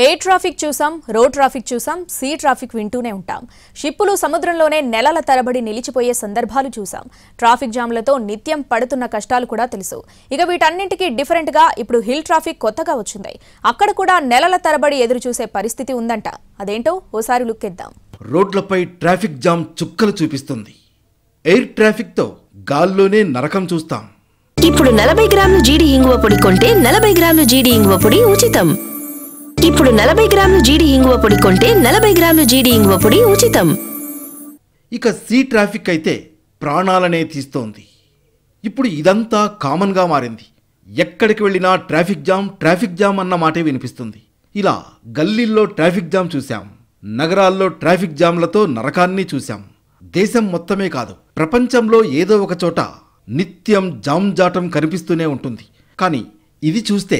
Air traffic చూసాం, road traffic చూసాం, see traffic వింటూనే ఉంటాం. షిప్పులు సముద్రంలోనే నెలల తరబడి నిలిచిపోయే సందర్భాలు చూసాం. ట్రాఫిక్ జామ్లతో నిత్యం పడుతున్న కష్టాలు కూడా తెలుసు. ఇక వీటన్నింటికి డిఫరెంట్ గా ఇప్పుడు హిల్ ట్రాఫిక్ కొత్తగా వచ్చింది. అక్కడ కూడా నెలల తరబడి ఎదురు చూసే పరిస్థితి ఉందంట. అదేంటో ఓసారి లుక్ ఇద్దాం. రోడ్లపై ట్రాఫిక్ జామ్ చుక్కలు చూపిస్తుంది. ఎయిర్ ట్రాఫిక్ తో గాల్లోనే నరకం చూస్తాం. ఇప్పుడు 40 గ్రాముల జీడి ఇంగువ పొడి కొంటే 40 గ్రాముల జీడి ఇంగువ పొడి ఉచితం. ఇప్పుడు 40 గ్రాముల జీడి ఇంగువ పొడి కొంటే 40 గ్రాముల జీడి ఇంగువ పొడి ఉచితం. ఇక సీ ట్రాఫిక్ అయితే ప్రాణాలనే తీస్తోంది. ఇప్పుడు ఇదంతా కామన్ గా మారింది. ఎక్కడికి వెళ్ళినా ట్రాఫిక్ జామ్ అన్న మాటే వినిపిస్తుంది. ఇలా గల్లీల్లో ట్రాఫిక్ జామ్ చూశాం, నగరాల్లో ట్రాఫిక్ జామ్లతో నరకాన్ని చూశాం. దేశం మొత్తమే కాదు, ప్రపంచంలో ఏదో ఒక చోట నిత్యం జామ్ జాటం కనిపిస్తూనే ఉంటుంది. కానీ ఇది చూస్తే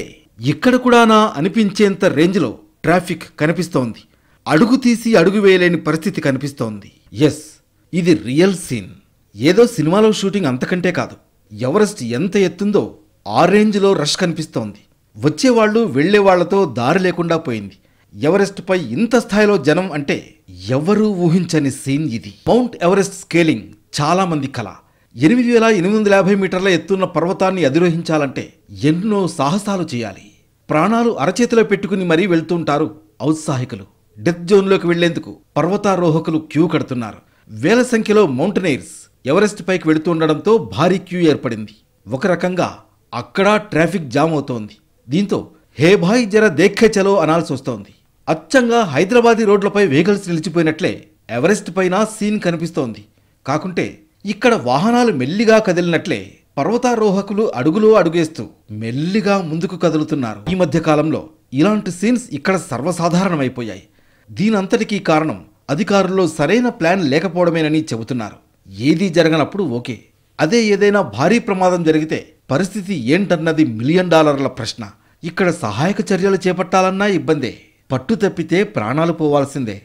ఇక్కడ కూడానా అనిపించేంత రేంజ్లో ట్రాఫిక్ కనిపిస్తోంది. అడుగు తీసి అడుగు వేయలేని పరిస్థితి కనిపిస్తోంది. ఎస్, ఇది రియల్ సీన్. ఏదో సినిమాలో షూటింగ్ అంతకంటే కాదు. ఎవరెస్ట్ ఎంత ఎత్తుందో ఆ రేంజ్లో రష్ కనిపిస్తోంది. వచ్చేవాళ్లు వెళ్లేవాళ్లతో దారి లేకుండా పోయింది. ఎవరెస్ట్ పై ఇంత స్థాయిలో జనం అంటే ఎవరూ ఊహించని సీన్ ఇది. మౌంట్ ఎవరెస్ట్ స్కేలింగ్ చాలా మంది కల. 8850 మీటర్ల ఎత్తున్న పర్వతాన్ని అధిరోహించాలంటే ఎన్నో సాహసాలు చేయాలి. ప్రాణాలు అరచేతిలో పెట్టుకుని మరీ వెళ్తుంటారు ఔత్సాహికులు. డెత్ జోన్లోకి వెళ్లేందుకు పర్వతారోహకులు క్యూ కడుతున్నారు. వేల సంఖ్యలో మౌంటైనర్స్ ఎవరెస్ట్ పైకి వెళుతుండడంతో భారీ క్యూ ఏర్పడింది. ఒక రకంగా అక్కడ ట్రాఫిక్ జామ్ అవుతోంది. దీంతో హే భాయ్ జర దేఖే చలో అనాల్సి వస్తోంది. అచ్చంగా హైదరాబాదీ రోడ్లపై వెహికల్స్ నిలిచిపోయినట్లే ఎవరెస్ట్ పైన సీన్ కనిపిస్తోంది. కాకుంటే ఇక్కడ వాహనాలు మెల్లిగా కదిలినట్లే పర్వతారోహకులు అడుగులో అడుగేస్తూ మెల్లిగా ముందుకు కదులుతున్నారు. ఈ మధ్య కాలంలో ఇలాంటి సీన్స్ ఇక్కడ సర్వసాధారణమైపోయాయి. దీనంతటికీ కారణం అధికారుల్లో సరైన ప్లాన్ లేకపోవడమేనని చెబుతున్నారు. ఏదీ జరగనప్పుడు ఓకే, అదే ఏదైనా భారీ ప్రమాదం జరిగితే పరిస్థితి ఏంటన్నది $1 మిలియన్ ప్రశ్న. ఇక్కడ సహాయక చర్యలు చేపట్టాలన్నా ఇబ్బందే. పట్టు తప్పితే ప్రాణాలు పోవాల్సిందే.